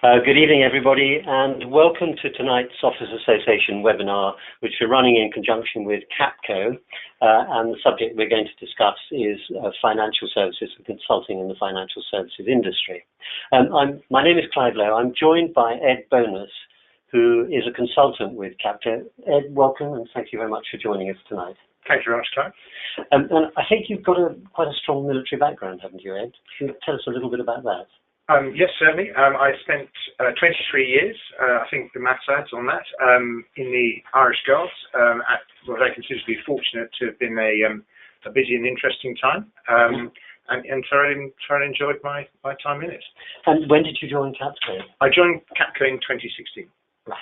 Good evening, everybody, and welcome to tonight's Office Association webinar, which we're running in conjunction with Capco, and the subject we're going to discuss is financial services and consulting in the financial services industry. My name is Clive Lowe. I'm joined by Ed Bonus, who is a consultant with Capco. Ed, welcome, and thank you very much for joining us tonight. Thank you very much, Clive. And I think you've got quite a strong military background, haven't you, Ed? Can you tell us a little bit about that? Yes, certainly. I spent 23 years, I think the maths adds on that, in the Irish Guards, at what I consider to be fortunate to have been a busy and interesting time, and thoroughly enjoyed my time in it. And when did you join Capco? I joined Capco in 2016. Right.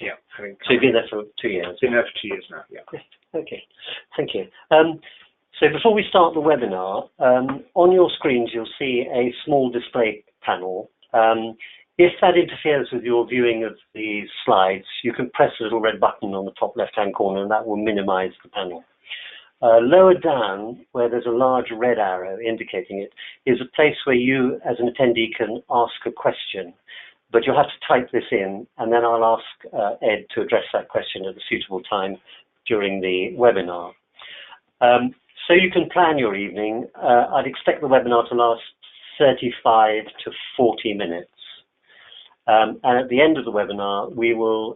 Yeah. So you've been there for 2 years? Been there for 2 years now, yeah. Great. Okay. Thank you. So before we start the webinar, on your screens you'll see a small display panel. If that interferes with your viewing of the slides, you can press the little red button on the top left-hand corner and that will minimize the panel. Lower down, where there's a large red arrow indicating it, is a place where you, as an attendee, can ask a question. But you'll have to type this in, and then I'll ask Ed to address that question at a suitable time during the webinar. So you can plan your evening. I'd expect the webinar to last 35 to 40 minutes. And at the end of the webinar, we will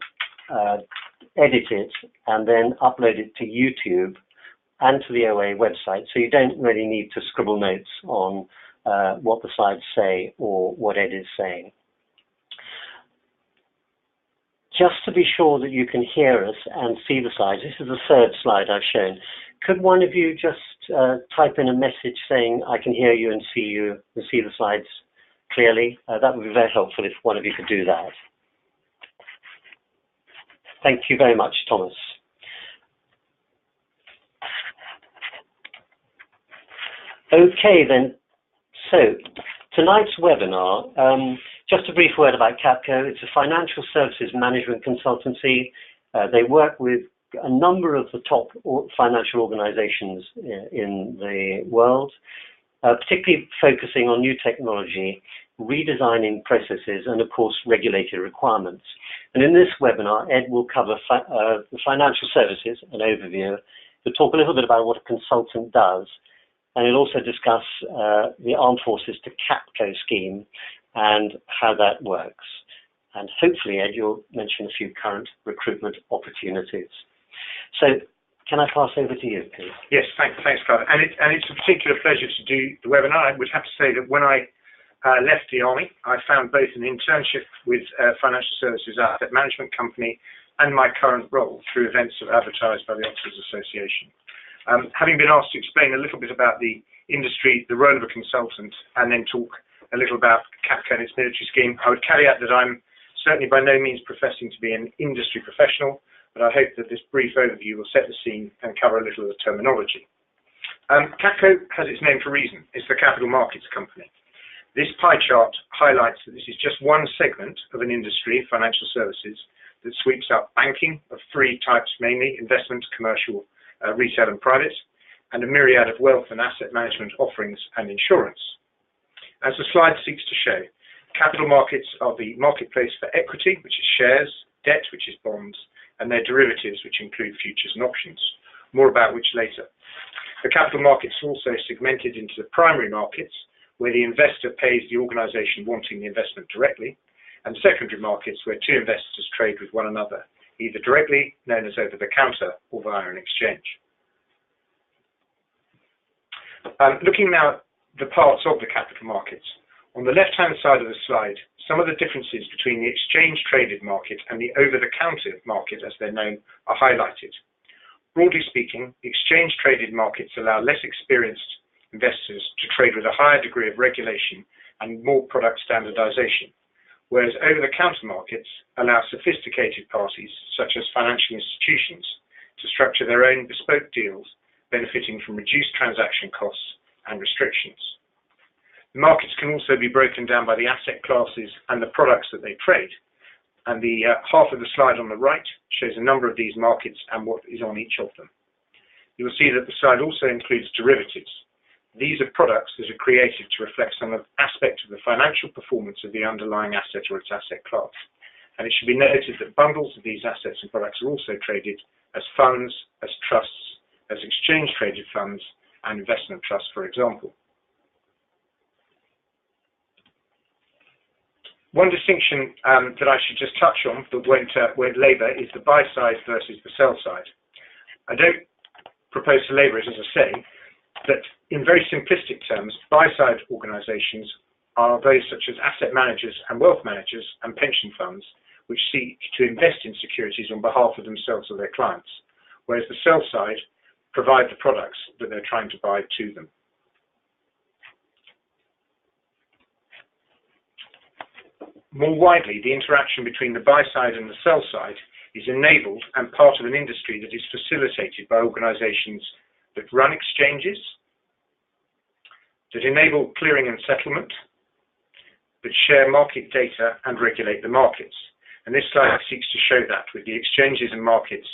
edit it and then upload it to YouTube and to the OA website. So you don't really need to scribble notes on what the slides say or what Ed is saying. Just to be sure that you can hear us and see the slides, this is the third slide I've shown. Could one of you just type in a message saying, I can hear you and see you and see the slides clearly? That would be very helpful if one of you could do that. Thank you very much, Thomas. Okay then, so tonight's webinar, just a brief word about Capco. It's a financial services management consultancy. They work with a number of the top financial organizations in the world, particularly focusing on new technology, redesigning processes, and of course, regulatory requirements. And in this webinar, Ed will cover the financial services, an overview. He'll talk a little bit about what a consultant does, and he'll also discuss the Armed Forces to Capco scheme and how that works. And hopefully, Ed, you'll mention a few current recruitment opportunities. So, can I pass over to you, please? Yes, thanks, Clive. And it's a particular pleasure to do the webinar. I would have to say that when I left the Army, I found both an internship with a financial services asset management company and my current role through events that are advertised by the Officers Association. Having been asked to explain a little bit about the industry, the role of a consultant, and then talk a little about Capco and its military scheme, I would caveat that I'm certainly by no means professing to be an industry professional, but I hope that this brief overview will set the scene and cover a little of the terminology. Capco has its name for a reason. It's the capital markets company. This pie chart highlights that this is just one segment of an industry, financial services, that sweeps up banking of three types mainly: investment, commercial, retail and private, and a myriad of wealth and asset management offerings and insurance. As the slide seeks to show, capital markets are the marketplace for equity, which is shares, debt, which is bonds, and their derivatives, which include futures and options, more about which later. The capital markets are also segmented into the primary markets, where the investor pays the organization wanting the investment directly, and secondary markets, where two investors trade with one another, either directly, known as over the counter, or via an exchange. Looking now at the parts of the capital markets. On the left-hand side of the slide, some of the differences between the exchange-traded market and the over-the-counter market, as they're known, are highlighted. Broadly speaking, exchange-traded markets allow less experienced investors to trade with a higher degree of regulation and more product standardization, whereas over-the-counter markets allow sophisticated parties, such as financial institutions, to structure their own bespoke deals, benefiting from reduced transaction costs and restrictions. The markets can also be broken down by the asset classes and the products that they trade. And the half of the slide on the right shows a number of these markets and what is on each of them. You will see that the slide also includes derivatives. These are products that are created to reflect some aspect of the financial performance of the underlying asset or its asset class. And it should be noted that bundles of these assets and products are also traded as funds, as trusts, as exchange-traded funds, and investment trusts, for example. One distinction that I should just touch on, but won't labour, is the buy side versus the sell side. I don't propose to labour it, as I say, that in very simplistic terms, buy-side organisations are those such as asset managers and wealth managers and pension funds, which seek to invest in securities on behalf of themselves or their clients, whereas the sell side provide the products that they're trying to buy to them. More widely, the interaction between the buy side and the sell side is enabled and part of an industry that is facilitated by organisations that run exchanges, that enable clearing and settlement, that share market data and regulate the markets. And this slide seeks to show that with the exchanges and markets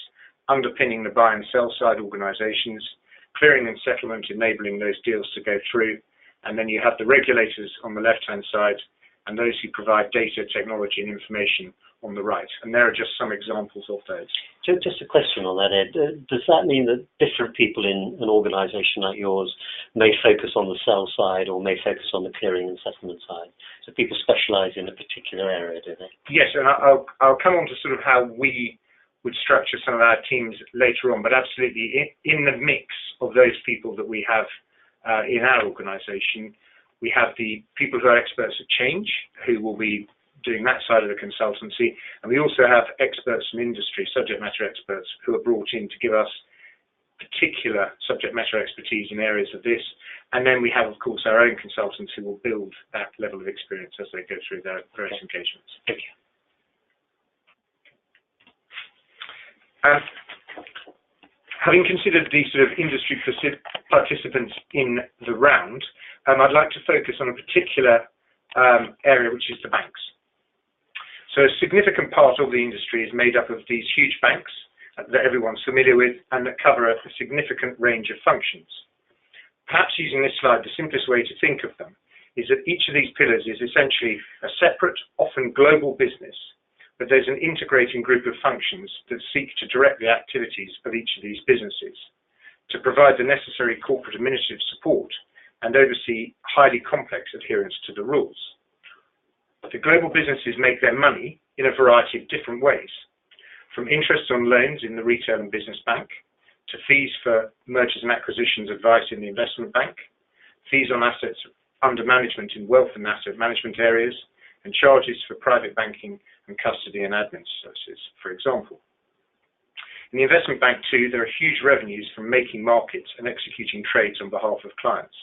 underpinning the buy and sell side organisations, clearing and settlement enabling those deals to go through, and then you have the regulators on the left-hand side and those who provide data, technology and information on the right. And there are just some examples of those. Just a question on that, Ed. Does that mean that different people in an organisation like yours may focus on the sell side or may focus on the clearing and settlement side? So people specialise in a particular area, do they? Yes, and I'll come on to sort of how we would structure some of our teams later on, but absolutely in the mix of those people that we have in our organisation, we have the people who are experts at change, who will be doing that side of the consultancy, and we also have experts from industry, subject matter experts, who are brought in to give us particular subject matter expertise in areas of this, and then we have, of course, our own consultants who will build that level of experience as they go through their various engagements. Thank you. Having considered these sort of industry participants in the round, I'd like to focus on a particular area, which is the banks. So a significant part of the industry is made up of these huge banks that everyone's familiar with and that cover a significant range of functions. Perhaps using this slide, the simplest way to think of them is that each of these pillars is essentially a separate, often global business, but there's an integrating group of functions that seek to direct the activities of each of these businesses, to provide the necessary corporate administrative support and oversee highly complex adherence to the rules. The global businesses make their money in a variety of different ways, from interest on loans in the retail and business bank, to fees for mergers and acquisitions advice in the investment bank, fees on assets under management in wealth and asset management areas, and charges for private banking and custody and admin services, for example. In the investment bank too, there are huge revenues from making markets and executing trades on behalf of clients.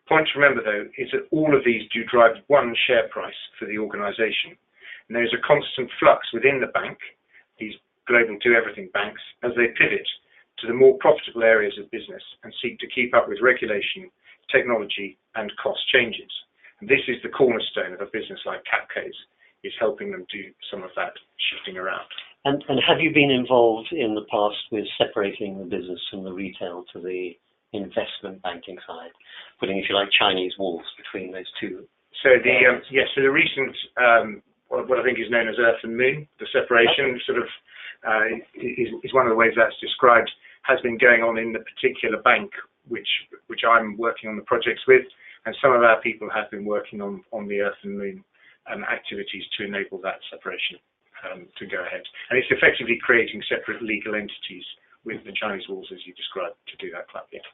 The point to remember, though, is that all of these do drive one share price for the organisation. And there is a constant flux within the bank, these global do-everything banks, as they pivot to the more profitable areas of business and seek to keep up with regulation, technology and cost changes. And this is the cornerstone of a business like Capco's, is helping them do some of that shifting around. And have you been involved in the past with separating the business from the retail to the investment banking side, putting, if you like, Chinese walls between those two? So the recent what I think is known as Earth and Moon, the separation sort of is one of the ways that's described, has been going on in the particular bank which I'm working on the projects with, and some of our people have been working on the Earth and Moon activities to enable that separation to go ahead. And it's effectively creating separate legal entities with the Chinese walls, as you described, to do that club. Yeah.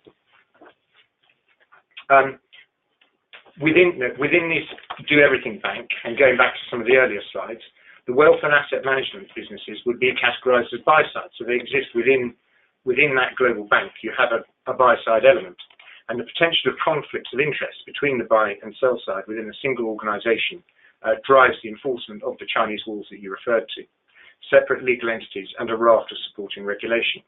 Within this do-everything bank, and going back to some of the earlier slides, the wealth and asset management businesses would be categorized as buy-side. So they exist within that global bank. You have a buy-side element. And the potential of conflicts of interest between the buy and sell side within a single organization drives the enforcement of the Chinese walls that you referred to, separate legal entities and a raft of supporting regulation.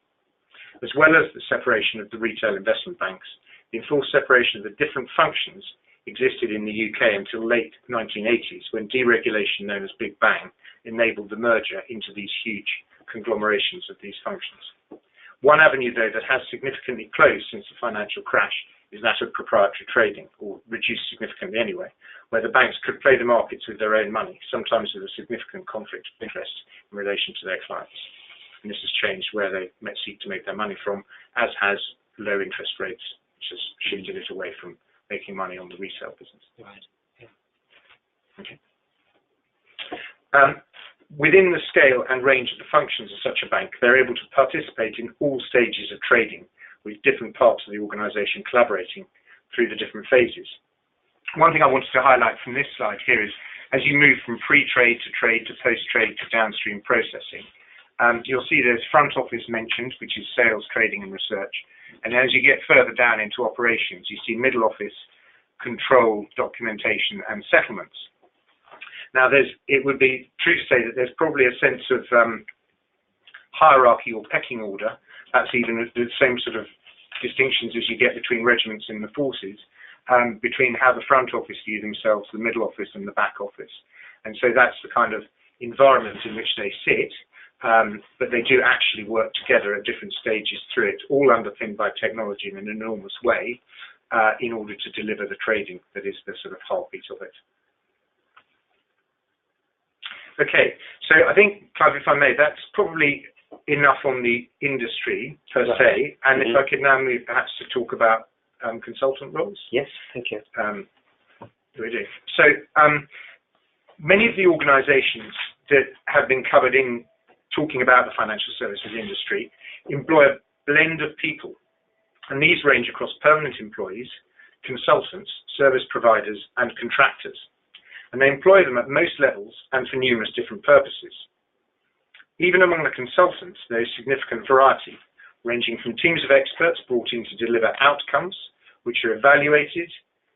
As well as the separation of the retail investment banks, the enforced separation of the different functions existed in the UK until late 1980s, when deregulation known as Big Bang enabled the merger into these huge conglomerations of these functions. One avenue, though, that has significantly closed since the financial crash is that of proprietary trading, or reduced significantly anyway, where the banks could play the markets with their own money, sometimes with a significant conflict of interest in relation to their clients. And this has changed where they seek to make their money from, as has low interest rates, which has shifted it away from making money on the resale business. Right. Yeah. Okay. Within the scale and range of the functions of such a bank, they're able to participate in all stages of trading, with different parts of the organisation collaborating through the different phases. One thing I wanted to highlight from this slide here is, as you move from pre-trade to trade to post-trade to downstream processing, you'll see there's front office mentioned, which is sales, trading and research. And as you get further down into operations, you see middle office, control, documentation and settlements. Now, it would be true to say that there's probably a sense of hierarchy or pecking order. That's even the same sort of distinctions as you get between regiments in the forces, between how the front office view themselves, the middle office and the back office. And so that's the kind of environment in which they sit, but they do actually work together at different stages through it, all underpinned by technology in an enormous way, in order to deliver the trading that is the sort of heartbeat of it. Okay, so I think, Clive, if I may, that's probably enough on the industry per se, and if I could now move perhaps to talk about consultant roles. Yes, thank you. We do. So many of the organisations that have been covered in talking about the financial services industry employ a blend of people, and these range across permanent employees, consultants, service providers and contractors. And they employ them at most levels and for numerous different purposes. Even among the consultants, there is significant variety, ranging from teams of experts brought in to deliver outcomes, which are evaluated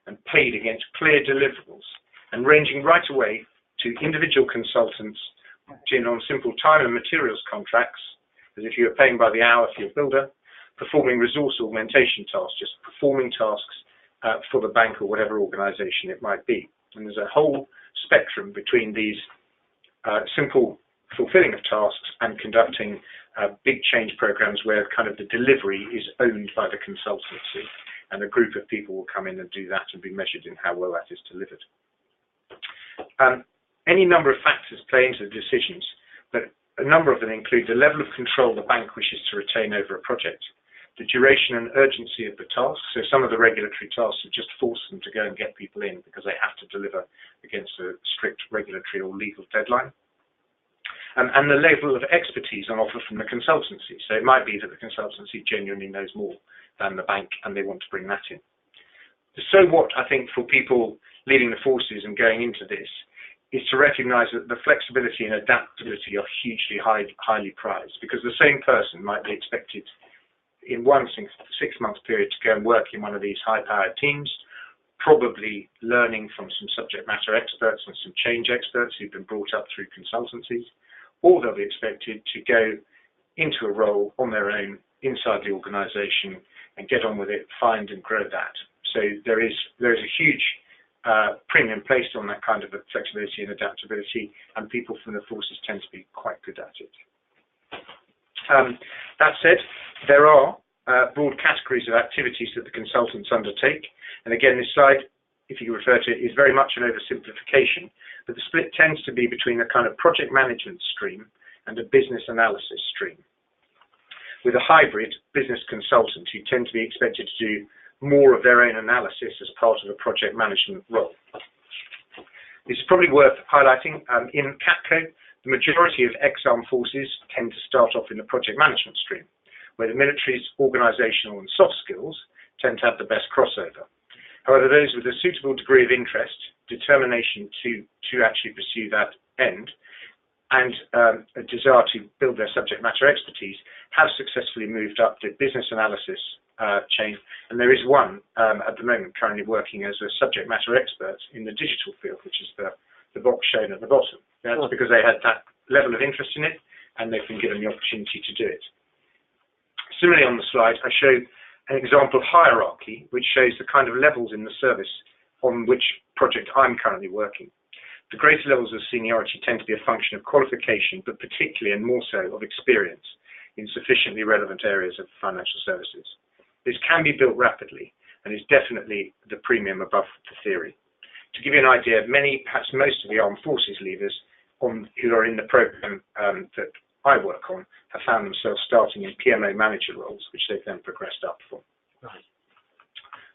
and paid against clear deliverables, and ranging right away to individual consultants in on simple time and materials contracts, as if you were paying by the hour for your builder, performing resource augmentation tasks, just performing tasks for the bank or whatever organisation it might be. And there's a whole spectrum between these simple fulfilling of tasks and conducting big change programs where kind of the delivery is owned by the consultancy, and a group of people will come in and do that and be measured in how well that is delivered. Any number of factors play into the decisions, but a number of them include the level of control the bank wishes to retain over a project, the duration and urgency of the task. So some of the regulatory tasks have just forced them to go and get people in because they have to deliver against a strict regulatory or legal deadline. And the level of expertise on offer from the consultancy. So it might be that the consultancy genuinely knows more than the bank and they want to bring that in. So what, I think, for people leaving the forces and going into this is to recognise that the flexibility and adaptability are hugely highly prized, because the same person might be expected in one 6-month period to go and work in one of these high-powered teams, probably learning from some subject matter experts and some change experts who've been brought up through consultancies, or they'll be expected to go into a role on their own inside the organisation and get on with it, find and grow that. So there is a huge premium placed on that kind of flexibility and adaptability, and people from the forces tend to be quite good at it. That said, there are broad categories of activities that the consultants undertake. And again, this slide, if you refer to it, is very much an oversimplification, but the split tends to be between a kind of project management stream and a business analysis stream, with a hybrid business consultant who tend to be expected to do more of their own analysis as part of a project management role. This is probably worth highlighting. In Capco, the majority of ex-armed forces tend to start off in the project management stream, where the military's organisational and soft skills tend to have the best crossover. However, those with a suitable degree of interest, determination to actually pursue that end, and a desire to build their subject matter expertise have successfully moved up the business analysis chain. And there is one at the moment currently working as a subject matter expert in the digital field, which is the box shown at the bottom. That's because they had that level of interest in it and they've been given the opportunity to do it. Similarly, on the slide, I show an example of hierarchy, which shows the kind of levels in the service on which project I'm currently working. The greater levels of seniority tend to be a function of qualification, but particularly and more so of experience in sufficiently relevant areas of financial services. This can be built rapidly, and is definitely the premium above the theory. To give you an idea, many, perhaps most of the armed forces leavers who are in the program that I work on have found themselves starting in PMO manager roles, which they've then progressed up for. Right.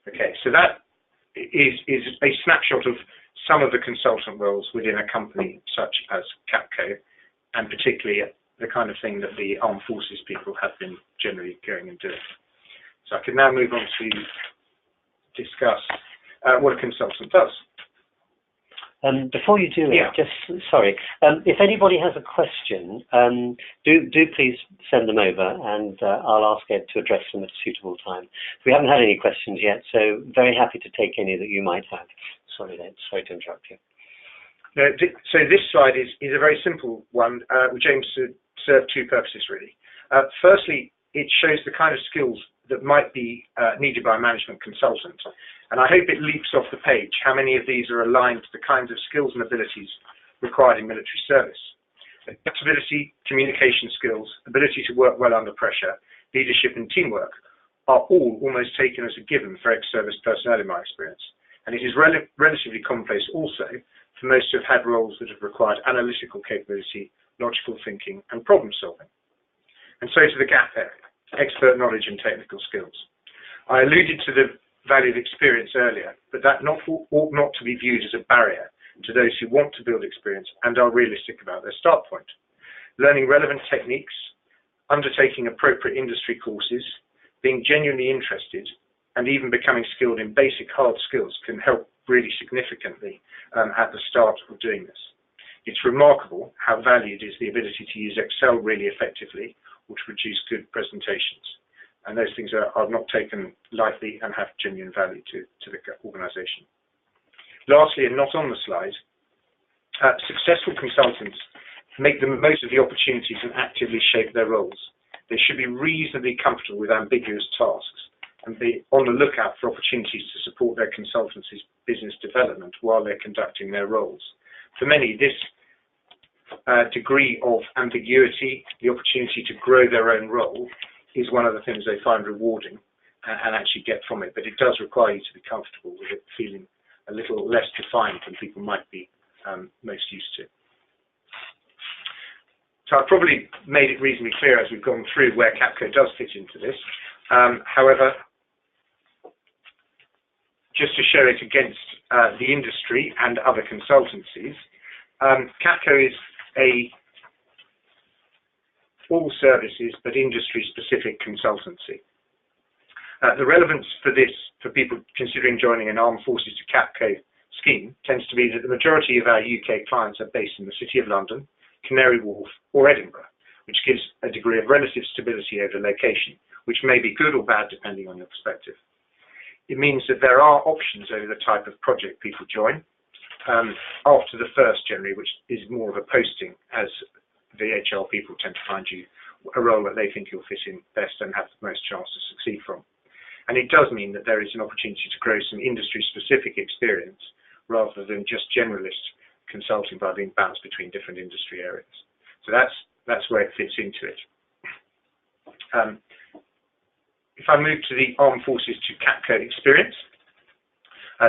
Okay, so that is a snapshot of some of the consultant roles within a company such as Capco, and particularly the kind of thing that the armed forces people have been generally going and doing. So I can now move on to discuss what a consultant does. Before you do it, if anybody has a question, do please send them over, and I'll ask Ed to address them at a suitable time. We haven't had any questions yet, so very happy to take any that you might have. Sorry, Ed, sorry to interrupt you. No, so this slide is a very simple one, which aims to serve two purposes, really. Firstly, it shows the kind of skills that might be needed by a management consultant. And I hope it leaps off the page how many of these are aligned to the kinds of skills and abilities required in military service. Adaptability, communication skills, ability to work well under pressure, leadership and teamwork are all almost taken as a given for ex-service personnel in my experience. And it is relatively commonplace also for most who have had roles that have required analytical capability, logical thinking and problem solving. And so to the gap area, expert knowledge and technical skills. I alluded to the value of experience earlier, but that ought not to be viewed as a barrier to those who want to build experience and are realistic about their start point. Learning relevant techniques, undertaking appropriate industry courses, being genuinely interested, and even becoming skilled in basic hard skills can help really significantly at the start of doing this. It's remarkable how valued is the ability to use Excel really effectively or to produce good presentations. And those things are not taken lightly and have genuine value to the organisation. Lastly, and not on the slide, successful consultants make the most of the opportunities and actively shape their roles. They should be reasonably comfortable with ambiguous tasks and be on the lookout for opportunities to support their consultancy's business development while they're conducting their roles. For many, this degree of ambiguity, the opportunity to grow their own role, is one of the things they find rewarding and actually get from it. But it does require you to be comfortable with it feeling a little less defined than people might be most used to. So I've probably made it reasonably clear as we've gone through where Capco does fit into this. However, just to show it against the industry and other consultancies, Capco is a all services but industry specific consultancy. The relevance for this, for people considering joining an Armed Forces to Capco scheme, tends to be that the majority of our UK clients are based in the City of London, Canary Wharf or Edinburgh, which gives a degree of relative stability over location, which may be good or bad depending on your perspective. It means that there are options over the type of project people join, after the first generally, which is more of a posting, as the HR people tend to find you a role that they think you'll fit in best and have the most chance to succeed from. And it does mean that there is an opportunity to grow some industry-specific experience rather than just generalist consulting by being bounced between different industry areas. So that's where it fits into it. If I move to the Armed Forces to Capco experience,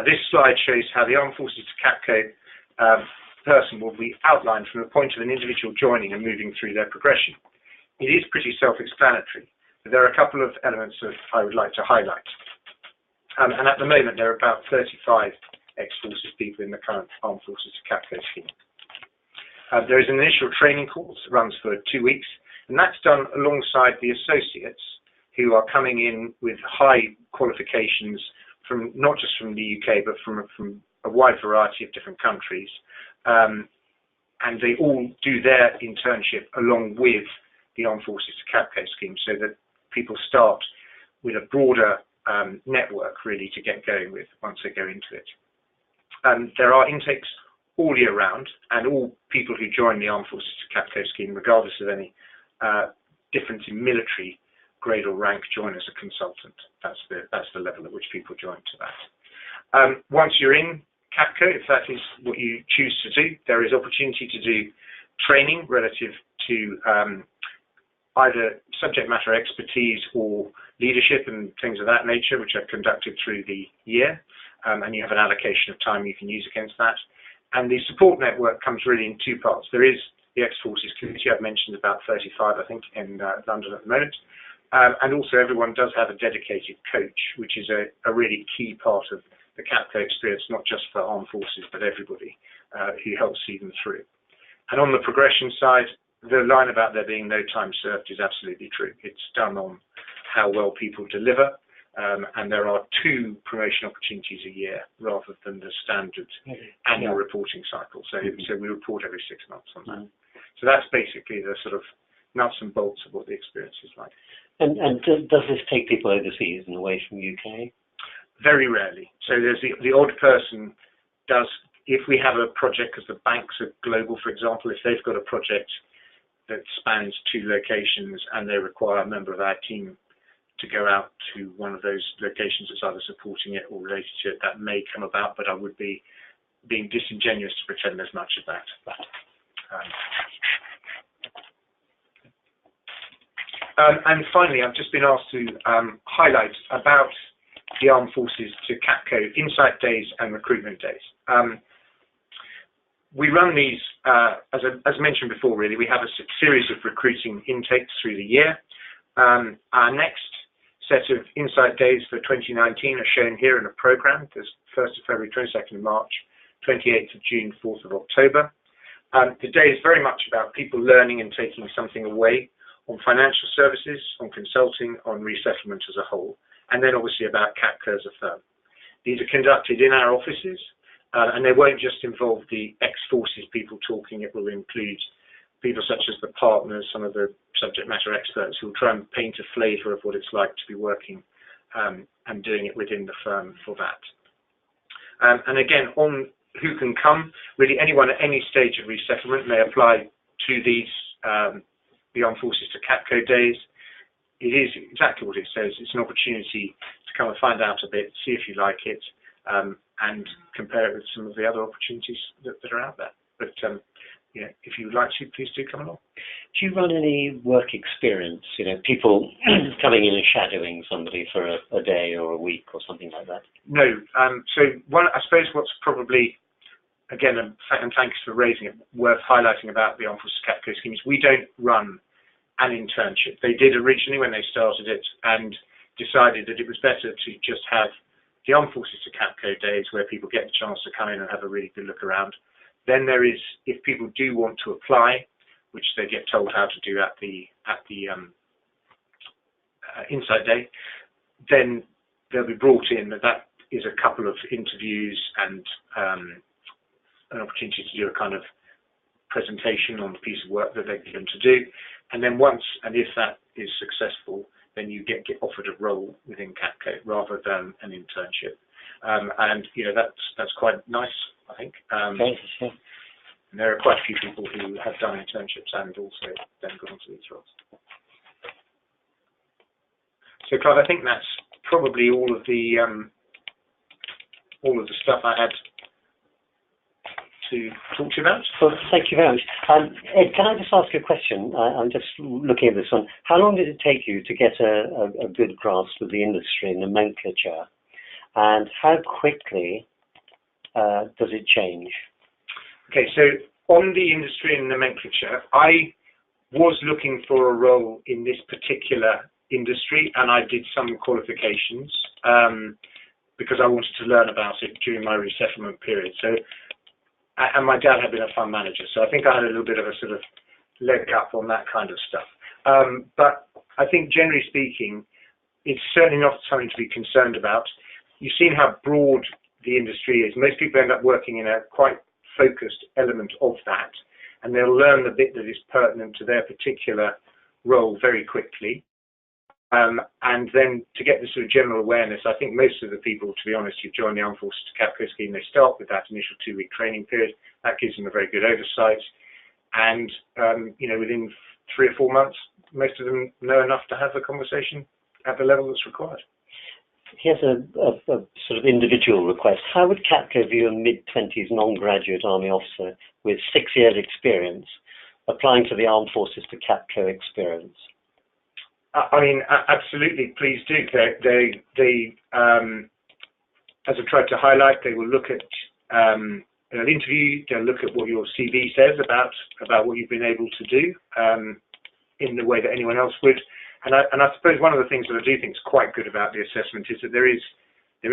this slide shows how the Armed Forces to Capco person will be outlined from the point of an individual joining and moving through their progression. It is pretty self-explanatory, but there are a couple of elements that I would like to highlight. And at the moment, there are about 35 ex-forces people in the current Armed Forces to Capco scheme. There is an initial training course that runs for 2 weeks, and that's done alongside the associates who are coming in with high qualifications from not just from the UK, but from a wide variety of different countries. And they all do their internship along with the Armed Forces to Capco scheme, so that people start with a broader network really to get going with once they go into it. There are intakes all year round, and all people who join the Armed Forces to Capco scheme, regardless of any difference in military grade or rank, join as a consultant. That's the level at which people join to that. Once you're in Capco, if that is what you choose to do, there is opportunity to do training relative to either subject matter expertise or leadership and things of that nature, which are conducted through the year, and you have an allocation of time you can use against that. And the support network comes really in two parts. There is the ex-forces community. I've mentioned about 35, I think, in London at the moment. And also everyone does have a dedicated coach, which is a really key part of the Capco experience, not just for armed forces, but everybody who helps see them through. And on the progression side, the line about there being no time served is absolutely true. It's done on how well people deliver, and there are 2 promotion opportunities a year rather than the standard annual reporting cycle. So we report every 6 months on that. So that's basically the sort of nuts and bolts of what the experience is like. And does this take people overseas and away from UK? Very rarely. So there's the odd person does, if we have a project, because the banks are global, for example, if they've got a project that spans 2 locations and they require a member of our team to go out to one of those locations that's either supporting it or related to it, that may come about, but I would be being disingenuous to pretend there's much of that. And finally, I've just been asked to highlight about the Armed Forces to Capco Insight Days and Recruitment Days. We run these, as mentioned before, really, we have a series of recruiting intakes through the year. Our next set of Insight Days for 2019 are shown here in a programme. There's 1st of February, 22nd of March, 28th of June, 4th of October. The day is very much about people learning and taking something away on financial services, on consulting, on resettlement as a whole, and then obviously about Capco as a firm. These are conducted in our offices, and they won't just involve the ex-forces people talking. It will include people such as the partners, some of the subject matter experts who will try and paint a flavour of what it's like to be working and doing it within the firm for that. And again, on who can come, really anyone at any stage of resettlement may apply to these the Armed Forces to Capco Days. It is exactly what it says. It's an opportunity to come and find out a bit, see if you like it, and compare it with some of the other opportunities that are out there. But yeah, if you would like to, please do come along. Do you run any work experience? You know, people coming in and shadowing somebody for a day or a week or something like that? No. So I suppose what's probably, again, and thanks for raising it, worth highlighting about the Armed Forces Capco scheme is we don't run an internship. They did originally when they started it and decided that it was better to just have the Armed Forces to Capco Days where people get the chance to come in and have a really good look around. Then there is, if people do want to apply, which they get told how to do at the Insight Day, then they'll be brought in. That is a couple of interviews and an opportunity to do a kind of presentation on the piece of work that they're given to do. And then once, and if that is successful, then you get offered a role within Capco rather than an internship. And, you know, that's quite nice, I think. And there are quite a few people who have done internships and also then gone on to these roles. So, Clive, I think that's probably all of the stuff I had to talk to you about. Well, thank you very much. Ed, can I just ask you a question? I'm just looking at this one. How long did it take you to get a good grasp of the industry and nomenclature? And how quickly does it change? Okay, so on the industry and nomenclature, I was looking for a role in this particular industry, and I did some qualifications because I wanted to learn about it during my resettlement period. So, and my dad had been a fund manager, so I think I had a little bit of a sort of leg up on that kind of stuff. But I think generally speaking, it's certainly not something to be concerned about. You've seen how broad the industry is. Most people end up working in a quite focused element of that, and they'll learn the bit that is pertinent to their particular role very quickly. And then to get the sort of general awareness, I think most of the people, to be honest, who join the Armed Forces to Capco scheme, they start with that initial 2-week training period. That gives them a very good oversight. And, you know, within 3 or 4 months, most of them know enough to have the conversation at the level that's required. Here's a sort of individual request. How would Capco view a mid-20s non-graduate Army officer with 6 years experience applying to the Armed Forces to Capco experience? I mean, absolutely, please do. They as I tried to highlight, they will look at an interview. They'll look at what your CV says about what you've been able to do in the way that anyone else would. And I suppose one of the things that I do think is quite good about the assessment is that there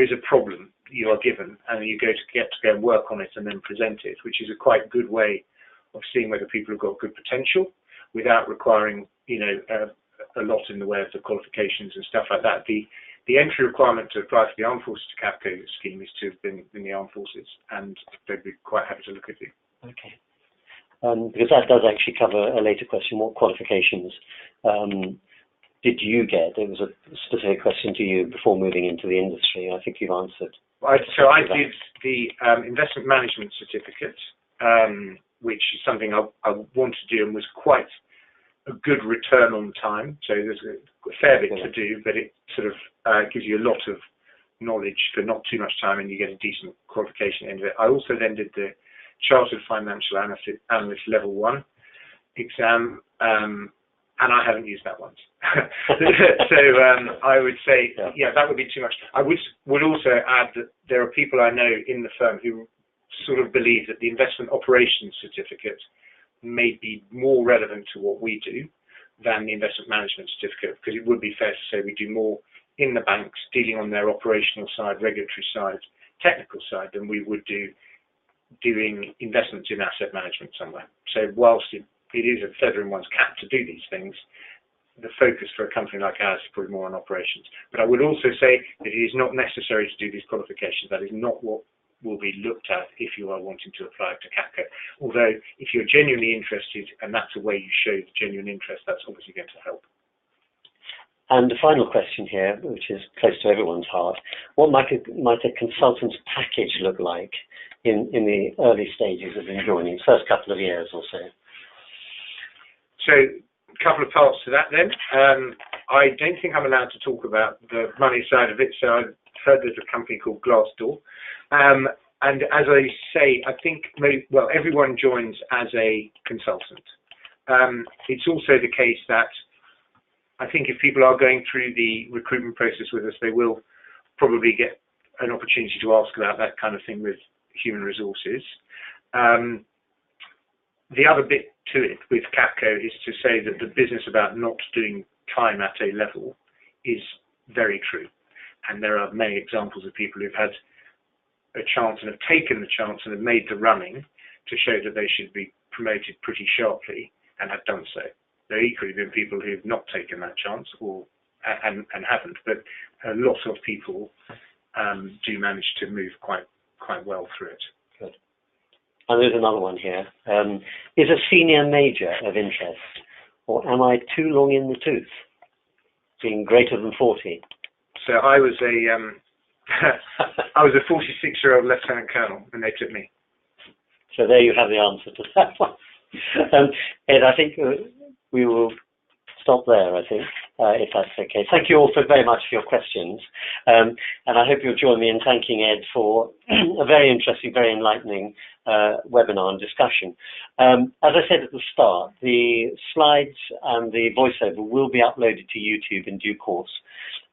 is a problem you are given, and you get to go and work on it and then present it, which is a quite good way of seeing whether people have got good potential without requiring, a lot in the way of the qualifications and stuff like that. The entry requirement to apply for the Armed Forces to Capco scheme is to have been in the Armed Forces, and they'd be quite happy to look at you. Okay. Because that does actually cover a later question. What qualifications did you get? It was a specific question to you before moving into the industry. I think you've answered. I did the investment management certificate, which is something I wanted to do and was quite a good return on time. So there's a fair bit to do, but it sort of gives you a lot of knowledge for not too much time, and you get a decent qualification end of it. I also then did the Chartered Financial Analyst Level 1 exam, and I haven't used that once. So I would say, that would be too much. I would also add that there are people I know in the firm who sort of believe that the investment operations certificate may be more relevant to what we do than the investment management certificate, because it would be fair to say we do more in the banks, dealing on their operational side, regulatory side, technical side, than we would do doing investments in asset management somewhere. So whilst it is a feather in one's cap to do these things, the focus for a company like ours is probably more on operations. But I would also say that it is not necessary to do these qualifications. That is not what will be looked at if you are wanting to apply to Capco. Although, if you're genuinely interested, and that's a way you show the genuine interest, that's obviously going to help. And the final question here, which is close to everyone's heart, what might a consultant's package look like in the early stages of joining, first couple of years or so? So, a couple of parts to that then. I don't think I'm allowed to talk about the money side of it, so I've heard there's a company called Glassdoor. And as I say, I think, everyone joins as a consultant. It's also the case that I think if people are going through the recruitment process with us, they will probably get an opportunity to ask about that kind of thing with human resources. The other bit to it with Capco is to say that the business about not doing time at a level is very true. And there are many examples of people who've had a chance and have taken the chance and have made the running to show that they should be promoted pretty sharply and have done so. There have equally been people who've not taken that chance and haven't, but a lot of people do manage to move quite well through it. Good. And there's another one here. Is a senior major of interest, or am I too long in the tooth, being greater than 40? So I was a 46-year-old lieutenant colonel, and they took me. So there you have the answer to that one. Ed, I think we will stop there, I think, if that's okay. Thank you all very much for your questions. And I hope you'll join me in thanking Ed for a very interesting, very enlightening webinar and discussion. As I said at the start, the slides and the voiceover will be uploaded to YouTube in due course.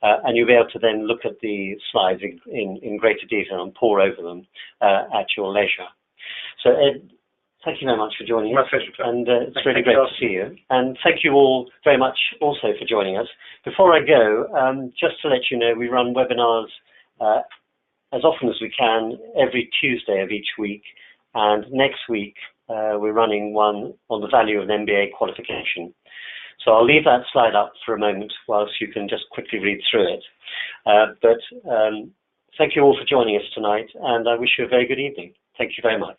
And you'll be able to then look at the slides in greater detail and pore over them at your leisure. So Ed, thank you very much for joining us. My pleasure. And it's really great to see you. And thank you all very much also for joining us. Before I go, just to let you know, we run webinars as often as we can every Tuesday of each week. And next week, we're running one on the value of an MBA qualification. So I'll leave that slide up for a moment whilst you can just quickly read through it. But thank you all for joining us tonight, and I wish you a very good evening. Thank you very much.